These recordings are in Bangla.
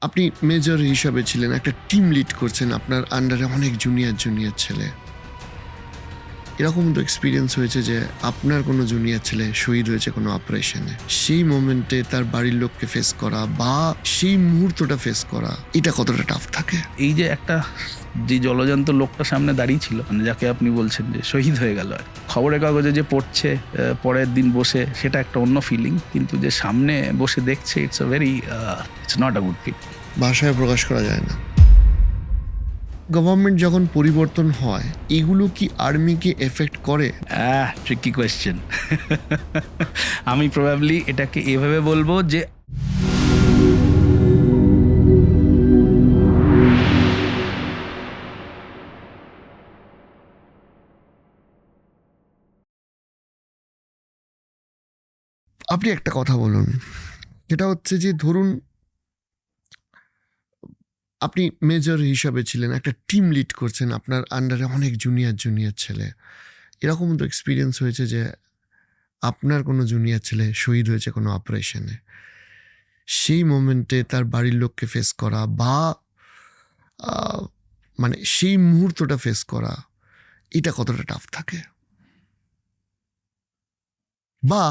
আপনি মেজর হিসাবে ছিলেন, একটা টিম লিড করছেন, আপনার আন্ডারে অনেক জুনিয়র ছেলে। এরকম তো এক্সপিরিয়েন্স হয়েছে যে আপনার কোনো জুনিয়র ছেলে শহীদ হয়েছে কোনো অপারেশনে, সেই মোমেন্টে তার বাড়ির লোককে ফেস করা বা সেই মুহূর্তটা ফেস করা, এটা কতটা টাফ থাকে? এই যে একটা যে জলজন্ত লোকটা সামনে দাঁড়িয়ে ছিল, মানে যাকে আপনি বলছেন যে শহীদ হয়ে গেল, খবরের কাগজে যে পড়ছে পরের দিন বসে, সেটা একটা অন্য ফিলিং, কিন্তু যে সামনে বসে দেখছে, it's not a good feel. ভাষায় প্রকাশ করা যায় না। গভর্নমেন্ট যখন পরিবর্তন হয়, এগুলো কি আর্মিকে এফেক্ট করে? Tricky question. আমি প্রবাবলি এটাকে এভাবে বলবো যে আপনি একটা কথা বলুন, যেটা হচ্ছে যে ধরুন আপনি মেজর হিসাবে ছিলেন, একটা টিম লিড করছেন, আপনার আন্ডারে অনেক জুনিয়র ছেলে। এরকম তো এক্সপিরিয়েন্স হয়েছে যে আপনার কোনো জুনিয়র ছেলে শহীদ হয়েছে কোনো অপারেশনে, সেই মোমেন্টে তার বাড়ির লোককে ফেস করা বা মানে সেই মুহূর্তটা ফেস করা, এটা কতটা টাফ থাকে? বা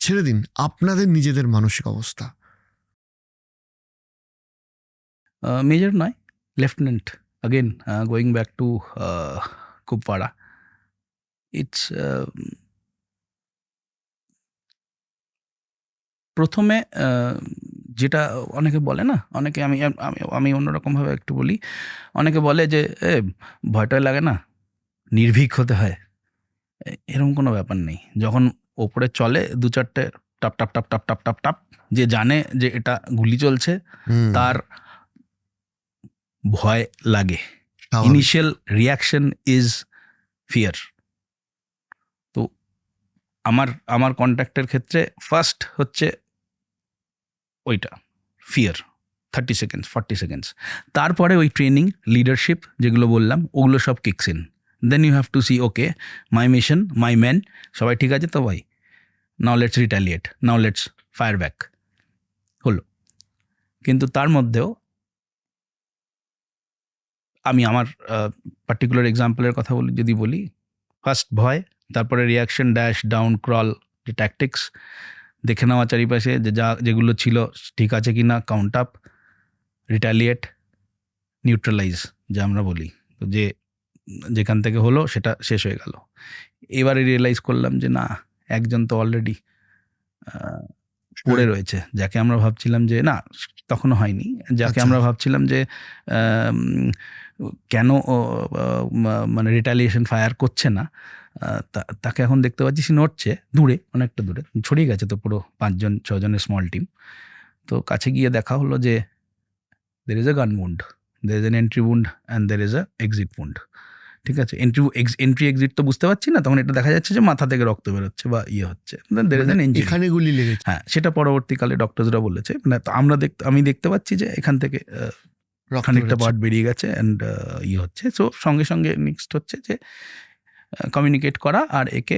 ছেড়ে দিন আপনাদের নিজেদের মানসিক অবস্থা। মেজর নয়, lieutenant. Again going back to Kupwara, it's প্রথমে যেটা অনেকে বলে না, অনেকে আমি আমি আমি অন্যরকমভাবে একটু বলি। অনেকে বলে যে ভয়টা লাগে না, নির্ভীক হতে হয়। এরকম কোনো ব্যাপার নেই। যখন ওপরে চলে দু চারটে টাপ টাপ টাপ টাপ টাপ টাপ টাপ, যে জানে যে এটা গুলি চলছে, তার ভয় লাগে। Initial reaction is fear. তো আমার আমার কন্ট্যাক্টের ক্ষেত্রে ফার্স্ট হচ্ছে ওইটা, ফিয়ার। 30 সেকেন্ডস 40 সেকেন্ডস, তারপরে ওই ট্রেনিং, লিডারশিপ যেগুলো বললাম, ওগুলো সব kicks in. Then you have to see, okay, my mission, my man, সবাই ঠিক আছে তো ভাই, now let's retaliate, now let's fire back. হলো। কিন্তু তার মধ্যেও আমি আমার পার্টিকুলার এক্সাম্পলের কথা যদি বলি, ফার্স্ট ভয়, তারপরে রিয়াকশন, ড্যাশ, ডাউন, ক্রল, যে ট্যাকটিক্স, দেখে নেওয়া চারিপাশে যে যেগুলো ছিল ঠিক আছে কি না, কাউন্ট আপ, রিটালিয়েট, নিউট্রালাইজ যা আমরা বলি। তো যেখান থেকে হলো সেটা শেষ হয়ে গেল। এবারে রিয়েলাইজ করলাম যে না, একজন তো অলরেডি পড়ে রয়েছে, যাকে আমরা ভাবছিলাম যে না, তখনও হয়নি, যাকে আমরা ভাবছিলাম যে কেন মানে রিটালিয়েশন ফায়ার করছে না, তাকে এখন দেখতে পাচ্ছি সে নড়ছে, দূরে, অনেকটা দূরে ছড়িয়ে গেছে তো পুরো 5-6 জনের স্মল টিম। তো কাছে গিয়ে দেখা হলো যে there is a gun wound, there is an entry wound and there is a exit wound. ঠিক আছে, এন্ট্রি এক্সিট তো বুঝতে পারছি না, তখন এটা দেখা যাচ্ছে যে মাথা থেকে রক্ত বেরোচ্ছে বা ইয়ে হচ্ছে, there is an injury. এখানে গুলি লেগেছে। হ্যাঁ, সেটা পরবর্তীকালে ডক্টরসরা বলেছে, মানে আমি দেখতে পাচ্ছি যে এখান থেকে খানিকটা পার্ট বেরিয়ে গেছে অ্যান্ড ইয়ে হচ্ছে। সো সঙ্গে সঙ্গে নেক্সট হচ্ছে যে কমিউনিকেট করা আর একে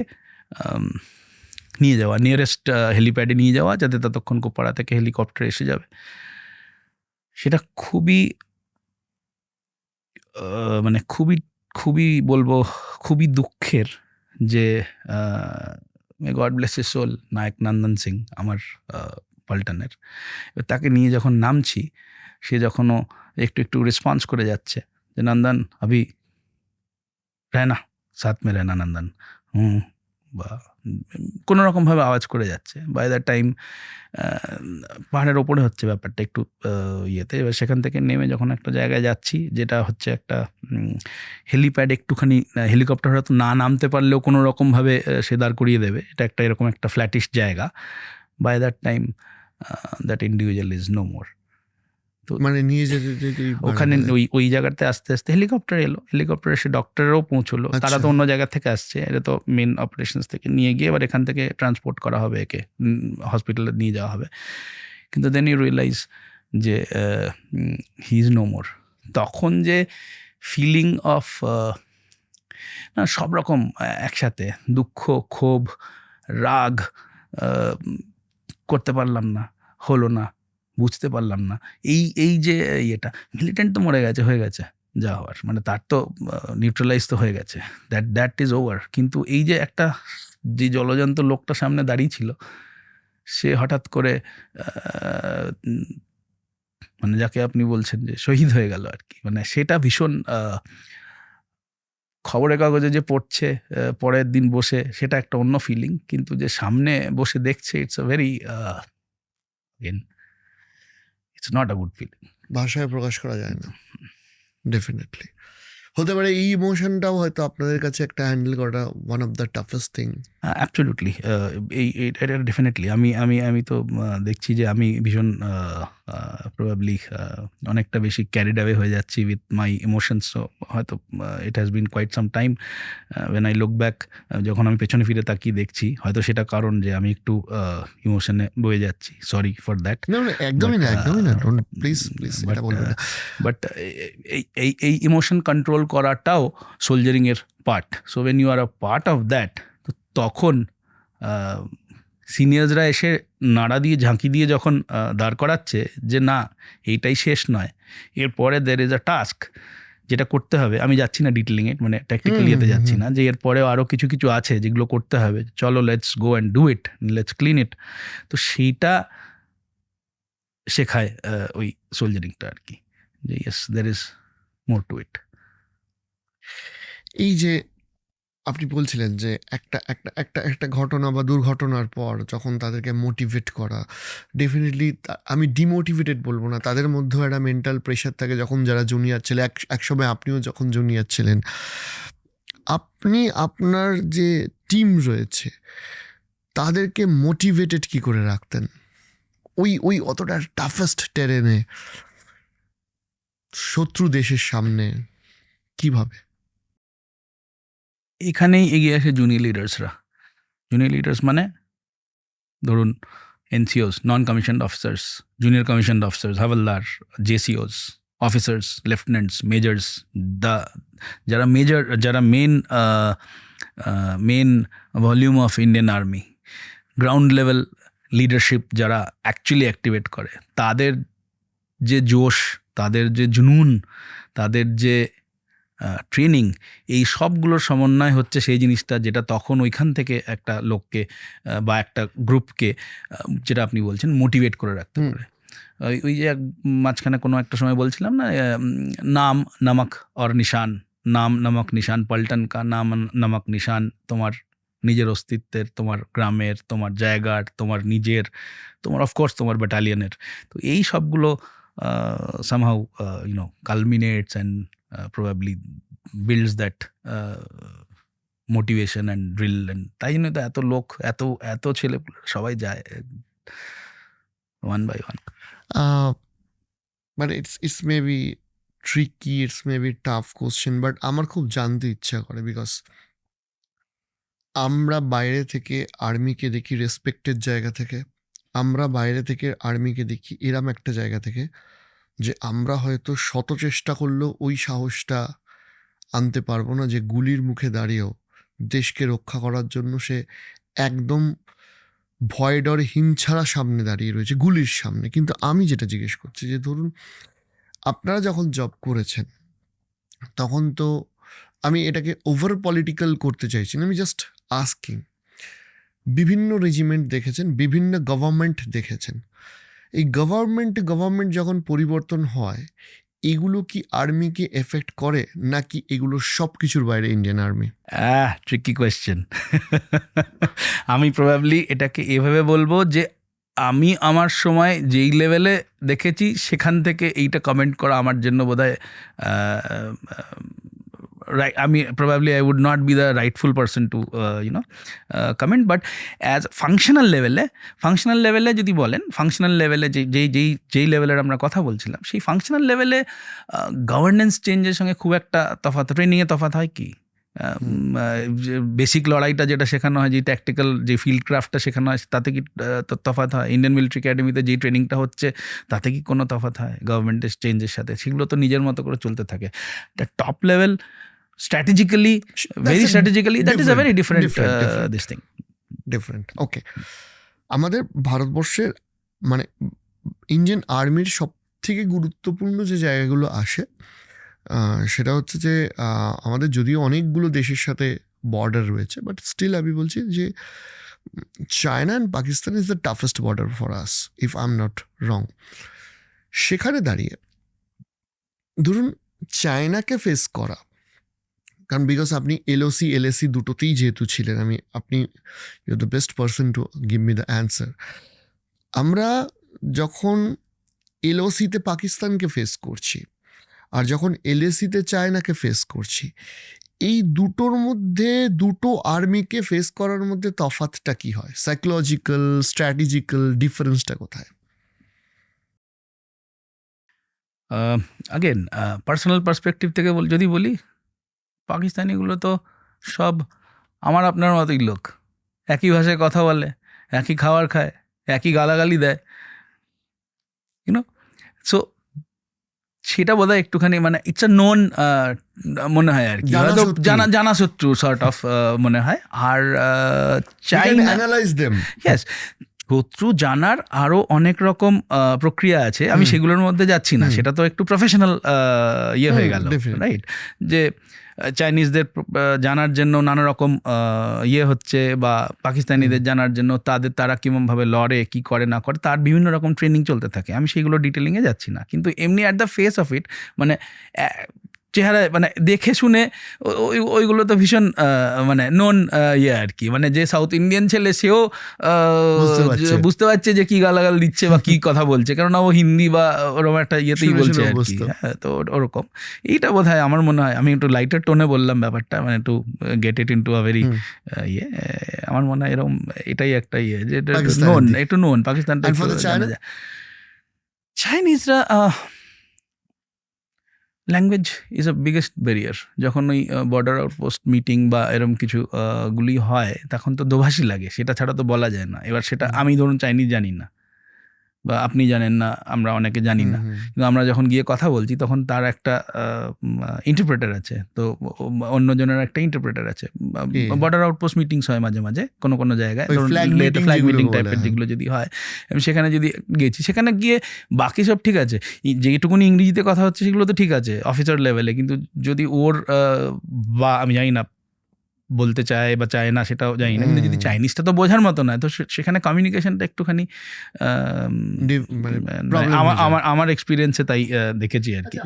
নিয়ে যাওয়া, নিয়ারেস্ট হেলিপ্যাডে নিয়ে যাওয়া, যাতে ততক্ষণ কোপাড়া থেকে হেলিকপ্টার এসে যাবে। সেটা খুবই মানে খুবই খুবই বলবো, খুবই দুঃখের যে may god bless his soul, Naik Nandan Singh, আমার পল্টনের, তাকে নিয়ে যখন নামছি, সে যখনও একটু একটু রেসপন্স করে যাচ্ছে যে নন্দন আভি রহনা, সাথ মে রহনা নন্দন, বা কোনো রকমভাবে আওয়াজ করে যাচ্ছে। বাই দ্য টাইম পাহাড়ের ওপরে হচ্ছে ব্যাপারটা একটু ইয়েতে, এবার সেখান থেকে নেমে যখন একটা জায়গায় যাচ্ছি, যেটা হচ্ছে একটা হেলিপ্যাড, একটুখানি হেলিকপ্টার হয়তো না নামতে পারলেও কোনো রকমভাবে সে দাঁড় করিয়ে দেবে, এটা একটা এরকম একটা ফ্ল্যাটিশ জায়গা। By that time that individual is no more. তো মানে নিয়ে যেতে ওখানে ওই জায়গাতে আস্তে আস্তে হেলিকপ্টার এলো, হেলিকপ্টার এসে ডক্টরেরও পৌঁছলো। তারা তো অন্য জায়গা থেকে আসছে, এটা তো মেন অপারেশনস থেকে নিয়ে গিয়ে এবার এখান থেকে ট্রান্সপোর্ট করা হবে, একে হসপিটালে নিয়ে যাওয়া হবে। কিন্তু দেন ইউ রিয়েলাইজ যে হি ইজ নো মোর। তখন যে ফিলিং অফ না, সব রকম একসাথে, দুঃখ, ক্ষোভ, রাগ, করতে পারলাম না, হলো না, বুঝতে পারলাম না। এই যে ইয়েটা, মিলিটেন্ট তো মরে গেছে, হয়ে গেছে যা হওয়ার, মানে তার তো নিউট্রালাইজ তো হয়ে গেছে, দ্যাট ইজ ওভার। কিন্তু এই যে একটা যে জলজন্ত লোকটা সামনে দাঁড়িয়ে ছিল, সে হঠাৎ করে মানে যাকে আপনি বলছেন যে শহীদ হয়ে গেল আর কি, মানে সেটা ভীষণ খবরের কাগজে যে পড়ছে পরের দিন বসে, সেটা একটা অন্য ফিলিং, কিন্তু যে সামনে বসে দেখছে, it's a very it's not a good feeling. ভাষায় প্রকাশ করা যায় না, ডেফিনেটলি। হতে পারে এই ইমোশনটাও হয়তো আপনাদের কাছে একটা হ্যান্ডেল করা one of the toughest thing. Absolutely, এটা ডেফিনেটলি আমি তো দেখছি যে আমি ভীষণ প্রবাবলি অনেকটা বেশি ক্যারিড অ্যাওয়ে হয়ে যাচ্ছি উইথ মাই ইমোশনস। সো হয়তো it has been quite some time when I look back, যখন আমি পেছনে ফিরে তাকিয়ে দেখছি, হয়তো সেটা কারণ যে আমি একটু ইমোশনে বয়ে যাচ্ছি, সরি ফর দ্যাট। না একদমই না, একদমই না, প্লিজ প্লিজ এটা বলবেন না। বাট এই ইমোশন কন্ট্রোল করাটাও সোলজারিংয়ের part. So when you are a part of that, তো তখন সিনিয়র্সরা এসে নাড়া দিয়ে ঝাঁকি দিয়ে যখন দাঁড় করাচ্ছে যে না এইটাই শেষ নয়, এরপরে দের ইজ আ টাস্ক যেটা করতে হবে। আমি যাচ্ছি না ডিটেলিংয়ে, মানে টেকনিক্যালি এতে যাচ্ছি না, যে এরপরেও আরও কিছু কিছু আছে যেগুলো করতে হবে, চলো let's go and do it, let's clean it. তো সেইটা শেখায় ওই সোলজারিংটা আর কি, যে yes there is more to it. এই যে আপনি বলছিলেন যে একটা একটা একটা একটা ঘটনা বা দুর্ঘটনার পর যখন তাদেরকে মোটিভেট করা, ডেফিনেটলি আমি ডিমোটিভেটেড বলবো না, তাদের মধ্যেও একটা মেন্টাল প্রেশার থাকে। যখন যারা জুনিয়র ছেলে, একসময় আপনিও যখন জুনিয়র ছিলেন, আপনি আপনার যে টিম রয়েছে তাদেরকে মোটিভেটেড কি করে রাখতেন ওই অতটা টাফেস্ট টেরেনে, শত্রু দেশের সামনে, কিভাবে? এখানেই এগিয়ে আসে জুনিয়র লিডার্সরা। জুনিয়র লিডার্স মানে ধরুন NCOs, non commissioned officers, junior commissioned officers, havildar, জেসিওস, অফিসার্স, লেফটেন্যান্টস, মেজর্স, যারা মেজর, যারা main volume of Indian army, ground level leadership যারা অ্যাকচুয়ালি অ্যাক্টিভেট করে, তাদের যে জোশ, তাদের যে জুনুন, তাদের যে ট্রেনিং, এই সবগুলোর সমন্বয় হচ্ছে সেই জিনিসটা যেটা তখন ওইখান থেকে একটা লোককে বা একটা গ্রুপকে, যেটা আপনি বলছেন, মোটিভেট করে রাখতে পারে। ওই যে মাঝখানে কোনো একটা সময় বলছিলাম না, নাম নামক और নিশান, নাম নামক নিশান পল্টন কা, নাম নামক নিশান, তোমার নিজের অস্তিত্বের, তোমার গ্রামের, তোমার জায়গার, তোমার নিজের, তোমার অফকোর্স তোমার ব্যাটালিয়নের। তো এই সবগুলো somehow culminates and probably builds that motivation and drill, and তাই জন্য তো এত লোক, এত ছেলে সবাই যায় one by one. মানে it's maybe tricky, it's maybe tough question, but আমার খুব জানতে ইচ্ছা করে, বিকজ আমরা বাইরে থেকে আর্মিকে দেখি রেসপেক্টের জায়গা থেকে, আমরা বাইরে থেকে আর্মিকে দেখি এরম একটা জায়গা থেকে যে আমরা হয়তো শত চেষ্টা করলেও ওই সাহসটা আনতে পারবো না যে গুলির মুখে দাঁড়িয়েও দেশকে রক্ষা করার জন্য সে একদম ভয় ডর হিংছাড়া সামনে দাঁড়িয়ে রয়েছে, গুলির সামনে। কিন্তু আমি যেটা জিজ্ঞেস করছি যে ধরুন আপনারা যখন জব করেছেন তখন তো, আমি এটাকে ওভার পলিটিক্যাল করতে চাইছি না, আমি জাস্ট আস্কিং, বিভিন্ন রেজিমেন্ট দেখেছেন, বিভিন্ন গভর্নমেন্ট দেখেছেন, এই গভর্নমেন্ট যখন পরিবর্তন হয়, এগুলো কি আর্মিকে এফেক্ট করে, নাকি এগুলো সব কিছুর বাইরে ইন্ডিয়ান আর্মি? Tricky question. আমি প্রবাবলি এটাকে এভাবে বলবো যে আমি আমার সময় যেই লেভেলে দেখেছি সেখান থেকে এইটা কমেন্ট করা আমার জন্য বোধহয় right, আমি probably I would not be the rightful person to comment, but as functional লেভেলে যদি বলেন, ফাংশনাল লেভেলে যেই লেভেলের আমরা কথা বলছিলাম, সেই ফাংশনাল লেভেলে গভর্নেন্স চেঞ্জের সঙ্গে খুব একটা তফাৎ, ট্রেনিংয়ে তফাৎ হয় কি, বেসিক লড়াইটা যেটা শেখানো হয়, যে ট্যাকটিক্যাল যে ফিল্ড ক্রাফটটা শেখানো হয়, তাতে কি তফাৎ হয়? ইন্ডিয়ান মিলিটারি একাডেমিতে যেই ট্রেনিংটা হচ্ছে তাতে কি কোনো তফাৎ হয় গভর্নমেন্টের চেঞ্জের সাথে? সেগুলো তো নিজের মতো করে চলতে থাকে। Top level strategically, very strategically, that is a very different this thing. Different. Okay, আমাদের ভারতবর্ষের মানে ইন্ডিয়ান আর্মির সব থেকে গুরুত্বপূর্ণ যে জায়গাগুলো আসে সেটা হচ্ছে যে আমাদের যদিও অনেকগুলো দেশের সাথে বর্ডার রয়েছে, বাট স্টিল আমি বলছি যে China and Pakistan is the toughest border for us, if I am not wrong. সেখানে দাঁড়িয়ে ধরুন চায়নাকে ফেস করা, কারণ বিকজ আপনি এলওসি এলএসি দুটোতেই যেহেতু ছিলেন, আপনি you the best person to give me the answer. আমরা যখন এলওসিতে পাকিস্তানকে ফেস করছি আর যখন এলএসিতে চায়নাকে ফেস করছি, এই দুটোর মধ্যে দুটো আর্মিকে ফেস করার মধ্যে তফাৎটা কি হয়? সাইকোলজিক্যাল, স্ট্র্যাটেজিক্যাল ডিফারেন্সটা কোথায়? আগেন পার্সোনাল পার্সপেক্টিভ থেকে যদি বলি, পাকিস্তানিগুলো তো সব আমার আপনার মতোই লোক, একই ভাষায় কথা বলে, একই খাবার খায়, একই গালাগালি দেয়, ইউনো। সো সেটা বোধহয় একটুখানি মানে ইটস আ নোন মনে হয় আর কি, জানা হয়তো শত্রু। জানা শত্রু সর্ট অফ মনে হয়। আর চাইনা চাইনা, অ্যানালাইজ দেম। ইয়েস, শত্রু জানার আরও অনেক রকম প্রক্রিয়া আছে, আমি সেগুলোর মধ্যে যাচ্ছি না, সেটা তো একটু প্রফেশনাল ইয়ে হয়ে গেল, definitely. রাইট? যে চাইনিজদের জানার জন্য নানা রকম ইয়ে হচ্ছে, বা পাকিস্তানিদের জানার জন্য তারা কেমনভাবে লড়ে, কি করে না করে, তার বিভিন্ন রকম ট্রেনিং চলতে থাকে। আমি সেইগুলো ডিটেলিংয়ে যাচ্ছি না, কিন্তু এমনি at the face of it মানে চেহারায় মানে দেখে শুনে ওইগুলো তো ভীষণ মানে নন ইয়ে আর কি, মানে যে সাউথ ইন্ডিয়ান ছেলে সেও বুঝতে পারছে যে কি গালাগাল দিচ্ছে বা কি কথা বলছে, কেননা ও হিন্দি বা ওরকম একটা ইয়েতেই বলছে আর কি। হ্যাঁ, তো ওরকম এইটা বোধ হয় আমার মনে হয়, আমি একটু লাইটার টোনে বললাম ব্যাপারটা, মানে একটু get it into a very ইয়ে, আমার মনে হয় এরকম এটাই একটা ইয়ে যে একটু নোন পাকিস্তানটা। চাইনিজরা language is a biggest barrier. যখন ওই বর্ডার আউটপোস্ট মিটিং বা এরম কিছু গুলি হয়, তখন তো দোভাষী লাগে, সেটা ছাড়া তো বলা যায় না। এবার সেটা আমি ধরুন চাইনিজ জানি না, বা আপনি জানেন না, আমরা অনেকে জানি না, কিন্তু আমরা যখন গিয়ে কথা বলছি তখন তার একটা ইন্টারপ্রেটার আছে, তো অন্যজনের একটা ইন্টারপ্রেটার আছে। বর্ডার আউটপোস্ট মিটিংস হয় মাঝে মাঝে কোনো জায়গায়, ফ্ল্যাগ মিটিং টাইপের যেগুলো যদি হয়, আমি সেখানে যদি গেছি, সেখানে গিয়ে বাকি সব ঠিক আছে, যেটুকুনি ইংরেজিতে কথা হচ্ছে সেগুলো তো ঠিক আছে অফিসার লেভেলে, কিন্তু যদি ওর বা আমি জানি না বলতে চায় বা চায় না সেটাও জানি না, কিন্তু যদি চাইনিজটা তো বোঝার মতো নয়, তো সেখানে কমিউনিকেশনটা একটুখানি আমার এক্সপিরিয়েন্সে তাই দেখেছি আর কি।